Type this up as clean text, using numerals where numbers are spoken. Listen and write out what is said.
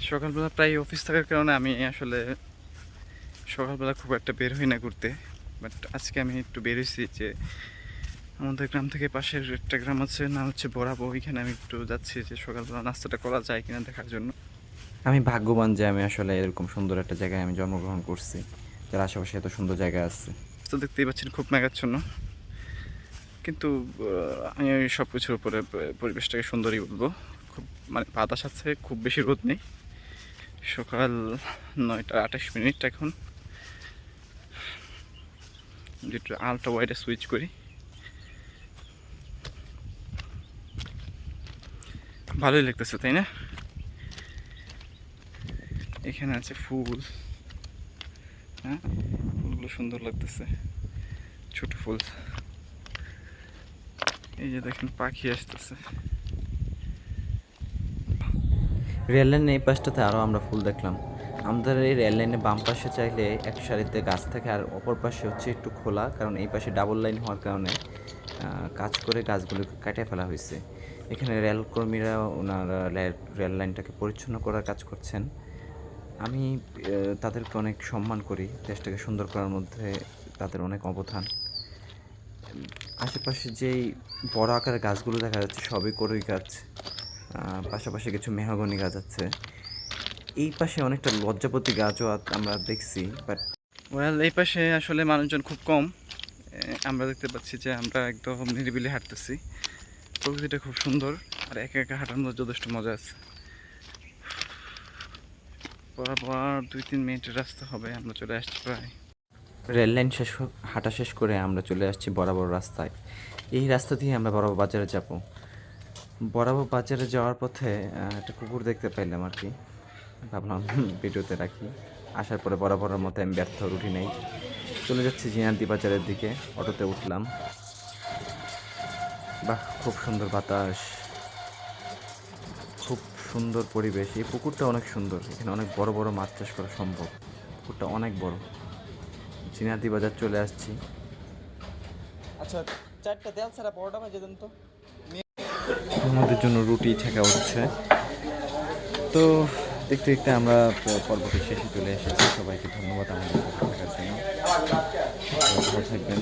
সকালবেলা প্রায় অফিস থাকার কারণে আমি আসলে সকালবেলা খুব একটা বের হই না ঘুরতে। বাট আজকে আমি একটু বের হয়েছি যে আমাদের গ্রাম থেকে পাশের একটা গ্রাম আছে, নাম হচ্ছে বরাবো। ওইখানে আমি একটু যাচ্ছি যে সকালবেলা নাস্তাটা করা যায় কিনা দেখার জন্য। আমি ভাগ্যবান যে আমি আসলে এরকম সুন্দর একটা জায়গায় আমি জন্মগ্রহণ করছি, যার আশেপাশে এত সুন্দর জায়গা আছে। তো দেখতেই পাচ্ছেন খুব মেঘাচ্ছন্ন, কিন্তু আমি ওই সব কিছুর উপরে পরিবেশটাকে সুন্দরই বলবো। খুব মানে বাতাস আছে, খুব বেশি রোদ নেই। সকাল 9টা 28 মিনিট এখন। একটু আলট্রা ওয়াইডে সুইচ করি। ভালোই লাগতেছে তাই না? এখানে আছে ফুল, হ্যাঁ, ফুলগুলো সুন্দর লাগতেছে, ছোট ফুল। এই যে দেখেন পাখি আসতেছে। রেল লাইনের এই পাশটাতে আরও আমরা ফুল দেখলাম। আমাদের এই রেল লাইনে বাম পাশে চাইলে এক সারিতে গাছ থাকে, আর অপর পাশে হচ্ছে একটু খোলা, কারণ এই পাশে ডাবল লাইন হওয়ার কারণে কাজ করে গাছগুলোকে কাটিয়ে ফেলা হয়েছে। এখানে রেলকর্মীরা ওনারা রেল লাইনটাকে পরিচ্ছন্ন করার কাজ করছেন। আমি তাদেরকে অনেক সম্মান করি। দেশটাকে সুন্দর করার মধ্যে তাদের অনেক অবদান। আশেপাশে যেই বড় আকারের গাছগুলো দেখা যাচ্ছে সবই কড়ই গাছ, পাশাপাশি কিছু মেহগনি গাছ আছে। এই পাশে অনেকটা লজ্জাপতি গাছও আমরা দেখছি, বাট ওয়েল, এই পাশে আসলে মানুষজন খুব কম। আমরা দেখতে পাচ্ছি যে আমরা একদম নিরিবিলি হাঁটতেছি। প্রকৃতিটা খুব সুন্দর, আর একা একা হাঁটানোর যথেষ্ট মজা আছে। বরাবর 2-3 মিনিটের রাস্তা হবে, আমরা চলে আসছি প্রায়। রেল লাইন হাঁটা শেষ করে আমরা চলে আসছি বরাবর রাস্তায়। এই রাস্তা দিয়ে আমরা বরাবর বাজারে যাব। বরাবর বাজারে যাওয়ার পথে একটা কুকুর দেখতে পাইলাম আর কি, ভাবলাম ভিডিওতে রাখি। আসার পরে বরাবরের মতো আমি ব্যর্থ রুটি নেই, চলে যাচ্ছি জিনাদি বাজারের দিকে। অটোতে উঠলাম। বাহ, খুব সুন্দর বাতাস, খুব সুন্দর পরিবেশ। এই পুকুরটা অনেক সুন্দর, এখানে অনেক বড় বড় মাছ চাষ করা সম্ভব। পুকুরটা অনেক বড়। জিনাদি বাজার চলে আসছি। আচ্ছা, 4টা তেল ছাড়া পরোটা ভেজে দেন তো। আমাদের জন্য রুটি ছেঁকা হচ্ছে। তো দেখতে দেখতে আমরা পর্বটি শেষে চলে এসেছি। সবাইকে ধন্যবাদ আমাদের সাথে থাকার জন্য। ভালো থাকবেন।